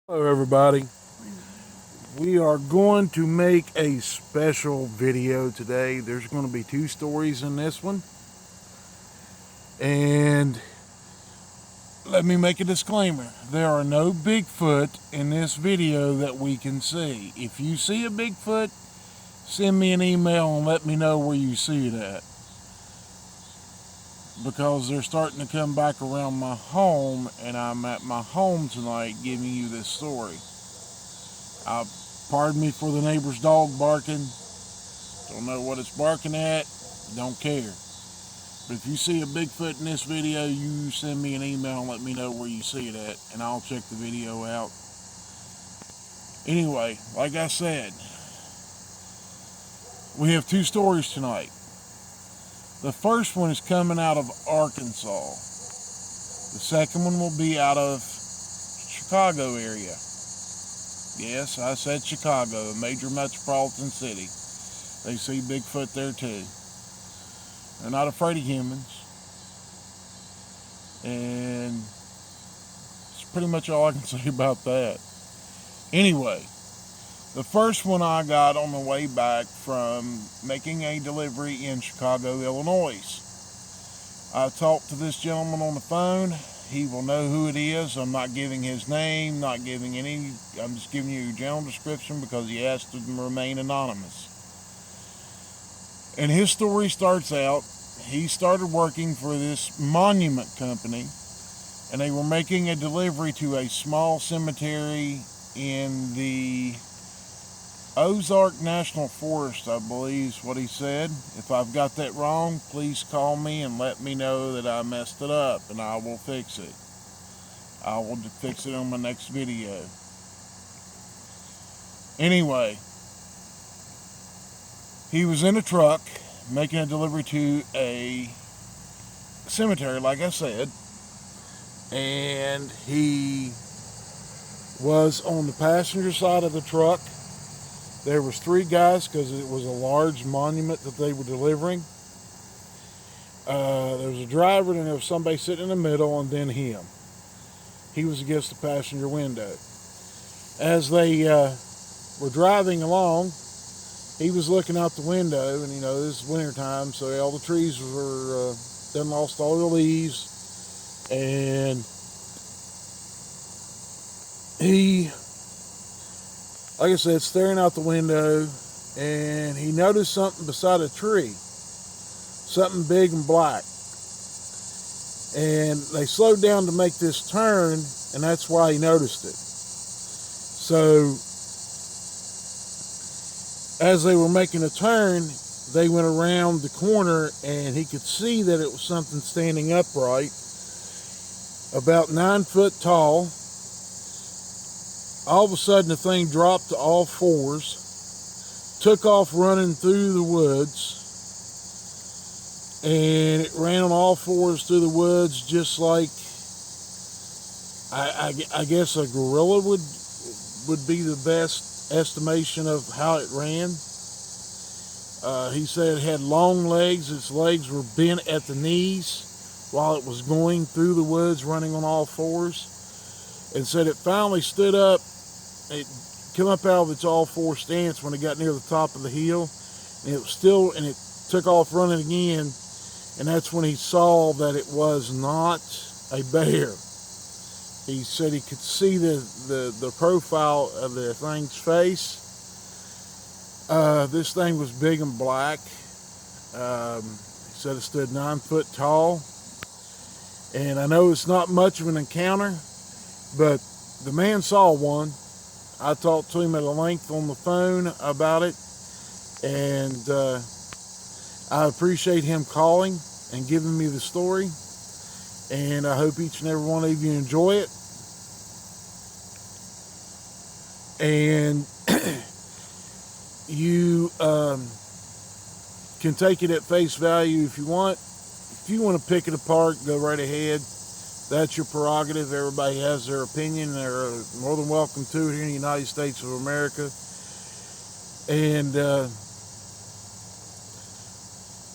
Hello everybody. We are going to make a special video today. There's going to be two stories in this one. And let me make a disclaimer. There are no Bigfoot in this video that we can see. If you see a Bigfoot, send me an email and let me know where you see it at. Because they're starting to come back around my home, and I'm at my home tonight giving you this story. Pardon me for the neighbor's dog barking. Don't know what it's barking at. Don't care. But if you see a Bigfoot in this video, you send me an email and let me know where you see it at, and I'll check the video out. Anyway, like I said, we have two stories tonight. The first one is coming out of Arkansas. The second one will be out of Chicago area. Yes, I said Chicago, a major metropolitan city. They see Bigfoot there too. They're not afraid of humans. And that's pretty much all I can say about that. Anyway, the first one I got on the way back from making a delivery in Chicago, Illinois. I talked to this gentleman on the phone. He will know who it is. I'm not giving his name, not giving any. I'm just giving you a general description because he asked to remain anonymous. And his story starts out, he started working for this monument company, and they were making a delivery to a small cemetery in the Ozark National Forest, I believe is what he said. If I've got that wrong, please call me and let me know that I messed it up, and I will fix it. I will fix it on my next video. Anyway, he was in a truck making a delivery to a cemetery, like I said, and he was on the passenger side of the truck. There was three guys because it was a large monument that they were delivering. There was a driver, and there was somebody sitting in the middle, and then him. He was against the passenger window. As they were driving along, he was looking out the window, and this is winter time, so all the trees were done lost all their leaves, and he, like I said, staring out the window, and he noticed something beside a tree, something big and black. And they slowed down to make this turn, and that's why he noticed it. So as they were making a turn, they went around the corner, and he could see that it was something standing upright, about 9 foot tall. All of a sudden, the thing dropped to all fours, took off running through the woods, and it ran on all fours through the woods, just like I guess a gorilla would be the best estimation of how it ran. He said it had long legs. Its legs were bent at the knees while it was going through the woods, running on all fours, and said it finally stood up. It came up out of its all four stance when it got near the top of the hill, and it took off running again, and that's when he saw that it was not a bear. He said he could see the profile of the thing's face. This thing was big and black. He said it stood 9 foot tall, and I know it's not much of an encounter, but the man saw one. I talked to him at a length on the phone about it, and I appreciate him calling and giving me the story, and I hope each and every one of you enjoy it. And you can take it at face value if you want. If you want to pick it apart, go right ahead. That's your prerogative. Everybody has their opinion. They're more than welcome to it here in the United States of America. And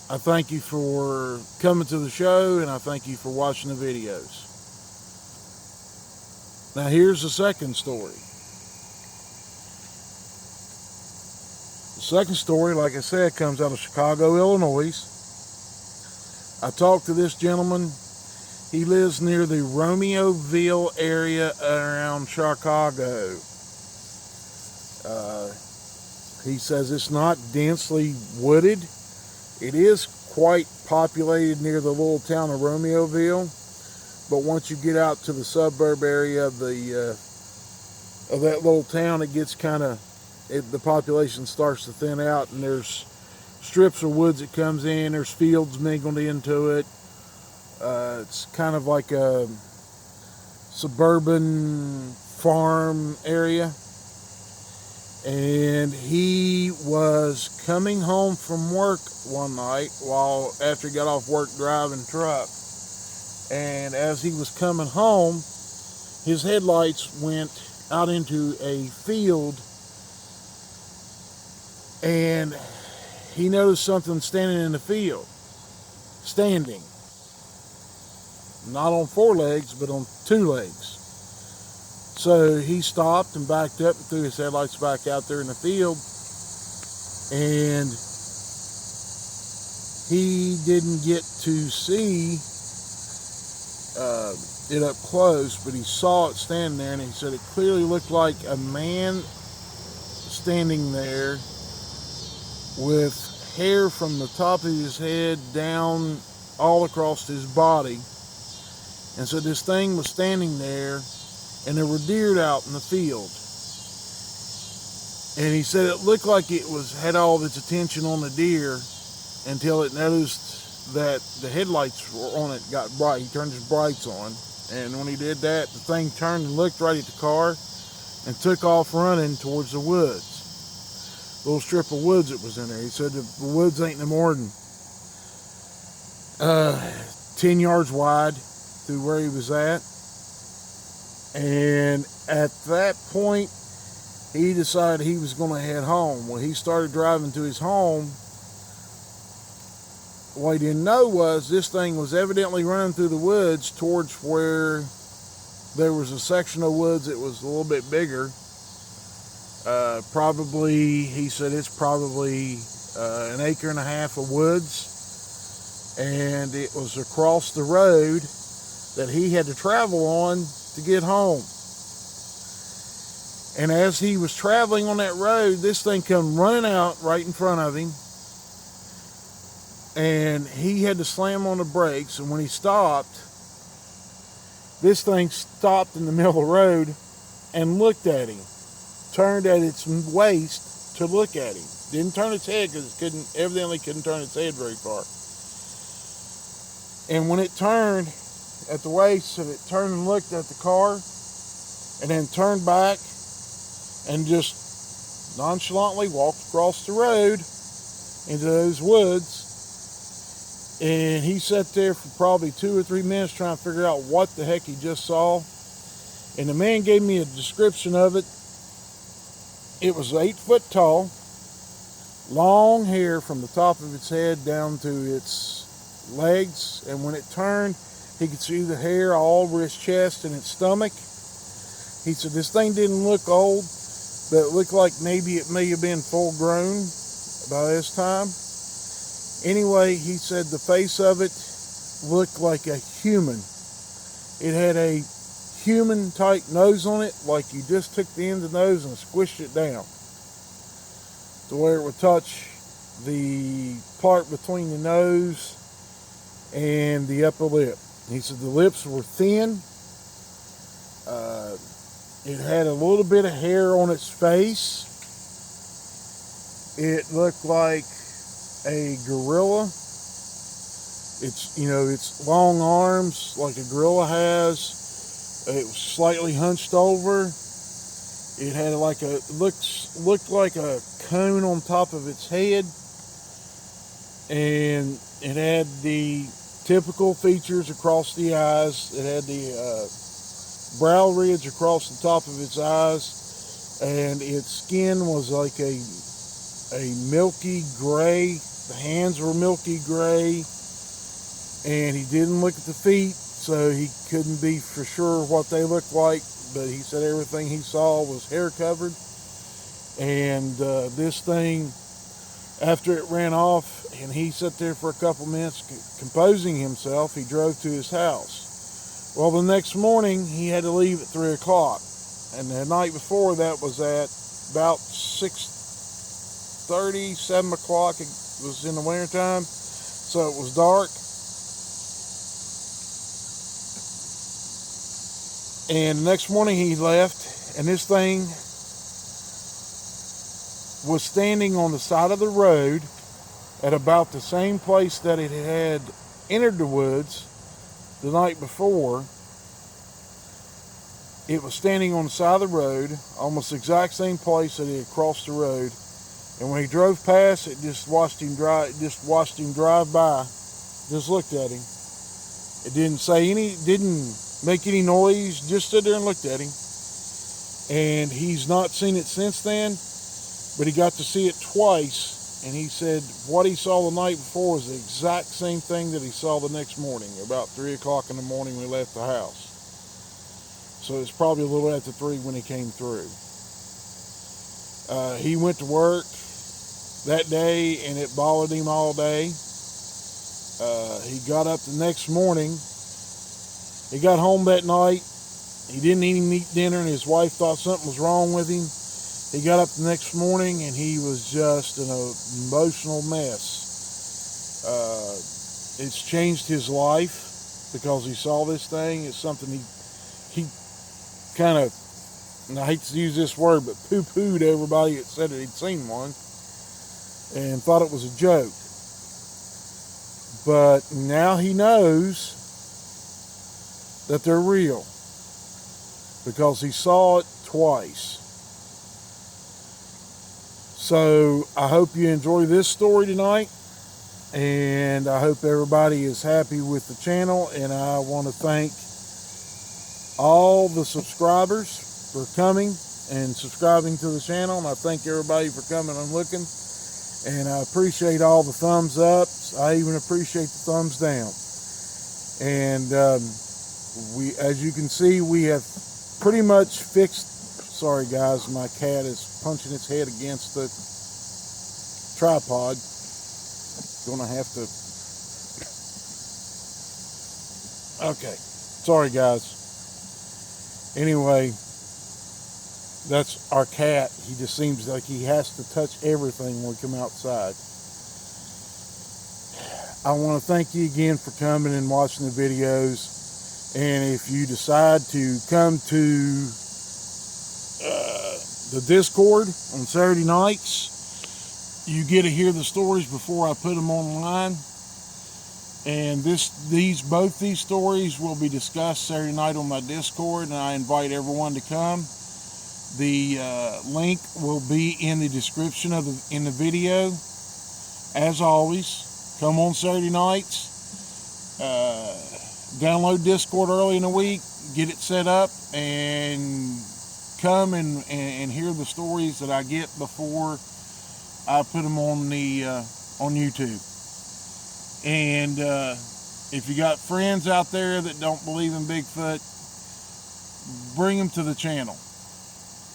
I thank you for coming to the show, and I thank you for watching the videos. Now here's the second story. The second story, like I said, comes out of Chicago, Illinois. I talked to this gentleman. He lives near the Romeoville area around Chicago. He says it's not densely wooded. It is quite populated near the little town of Romeoville, but once you get out to the suburb area of that little town, it gets the population starts to thin out, and there's strips of woods that comes in. There's fields mingled into it. It's kind of like a suburban farm area. And he was coming home from work one night after he got off work driving truck. And as he was coming home, his headlights went out into a field, and he noticed something standing in the field. Standing. Not on 4 legs, but on 2 legs. So he stopped and backed up and threw his headlights back out there in the field. And he didn't get to see it up close, but he saw it standing there, and he said it clearly looked like a man standing there with hair from the top of his head down all across his body. And so this thing was standing there, and there were deer out in the field. And he said it looked like it had all of its attention on the deer until it noticed that the headlights were on it, got bright. He turned his brights on, and when he did that, the thing turned and looked right at the car and took off running towards the woods. Little strip of woods that was in there. He said the woods ain't no more than 10 yards wide through where he was at. And at that point, he decided he was going to head home. When he started driving to his home, what he didn't know was this thing was evidently running through the woods towards where there was a section of woods that was a little bit bigger. He said it's probably an acre and a half of woods, and it was across the road that he had to travel on to get home. And as he was traveling on that road, this thing come running out right in front of him, and he had to slam on the brakes. And when he stopped, this thing stopped in the middle of the road and looked at him, turned at its waist to look at him. Didn't turn its head because it evidently couldn't turn its head very far. And when it turned at the waist, so it turned and looked at the car, and then turned back and just nonchalantly walked across the road into those woods. And he sat there for probably 2 or 3 minutes trying to figure out what the heck he just saw. And the man gave me a description of it. It was 8 foot tall, long hair from the top of its head down to its legs, and when it turned, he could see the hair all over his chest and its stomach. He said this thing didn't look old, but it looked like maybe it may have been full grown by this time. Anyway, he said the face of it looked like a human. It had a human type nose on it, like you just took the end of the nose and squished it down to where it would touch the part between the nose and the upper lip. He said the lips were thin. It had a little bit of hair on its face. It looked like a gorilla. It's long arms like a gorilla has. It was slightly hunched over. It had looked like a cone on top of its head, and it had the typical features across the eyes. It had the brow ridge across the top of its eyes, and its skin was like a milky gray. The hands were milky gray, and he didn't look at the feet, so he couldn't be for sure what they looked like. but he said everything he saw was hair covered. And this thing, after it ran off and he sat there for a couple minutes composing himself, he drove to his house. Well, the next morning he had to leave at 3 o'clock. And the night before that was at about 6:30, 7 o'clock. It was in the wintertime, so it was dark. And the next morning he left, and this thing was standing on the side of the road at about the same place that it had entered the woods the night before. It was standing on the side of the road, almost the exact same place that it had crossed the road. And when he drove past, it just watched him drive by, just looked at him. It didn't make any noise, just stood there and looked at him. And he's not seen it since then, but he got to see it twice, and he said what he saw the night before was the exact same thing that he saw the next morning, about 3 o'clock in the morning when he left the house. So it's probably a little after 3 when he came through. He went to work that day, and it bothered him all day. He got up the next morning. He got home that night. He didn't even eat dinner, and his wife thought something was wrong with him. He got up the next morning, and he was just an emotional mess. It's changed his life because he saw this thing. It's something he kind of, and I hate to use this word, but poo-pooed everybody that said that he'd seen one and thought it was a joke. But now he knows that they're real because he saw it twice. So I hope you enjoy this story tonight, and I hope everybody is happy with the channel. And I want to thank all the subscribers for coming and subscribing to the channel, and I thank everybody for coming and looking. And I appreciate all the thumbs up. I even appreciate the thumbs down. And as you can see, we have pretty much fixed. Sorry guys, my cat is punching its head against the tripod. Gonna have to. Okay, sorry guys. Anyway, that's our cat. He just seems like he has to touch everything when we come outside. I want to thank you again for coming and watching the videos. And if you decide to come to the Discord on Saturday nights, you get to hear the stories before I put them online. And both these stories will be discussed Saturday night on my Discord, and I invite everyone to come. The link will be in the description in the video. As always, come on Saturday nights. Download Discord early in the week, get it set up, and come and hear the stories that I get before I put them on YouTube. And if you got friends out there that don't believe in Bigfoot, bring them to the channel.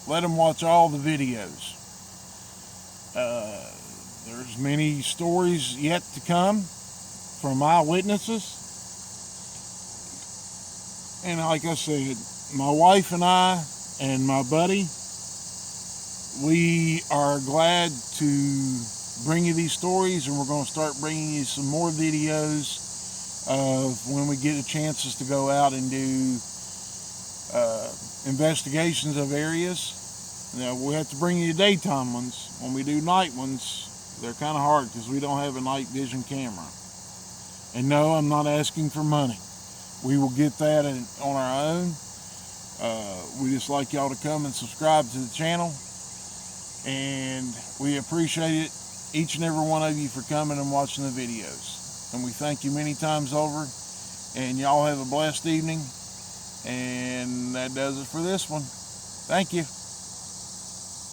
Let them watch all the videos. There's many stories yet to come from eyewitnesses. And like I said, my wife and I and my buddy, we are glad to bring you these stories, and we're going to start bringing you some more videos of when we get chances to go out and do investigations of areas. Now, we have to bring you daytime ones. When we do night ones, they're kind of hard because we don't have a night vision camera. And no, I'm not asking for money. We will get that on our own. We just like y'all to come and subscribe to the channel. And we appreciate it, each and every one of you, for coming and watching the videos. And we thank you many times over. And y'all have a blessed evening. And that does it for this one. Thank you.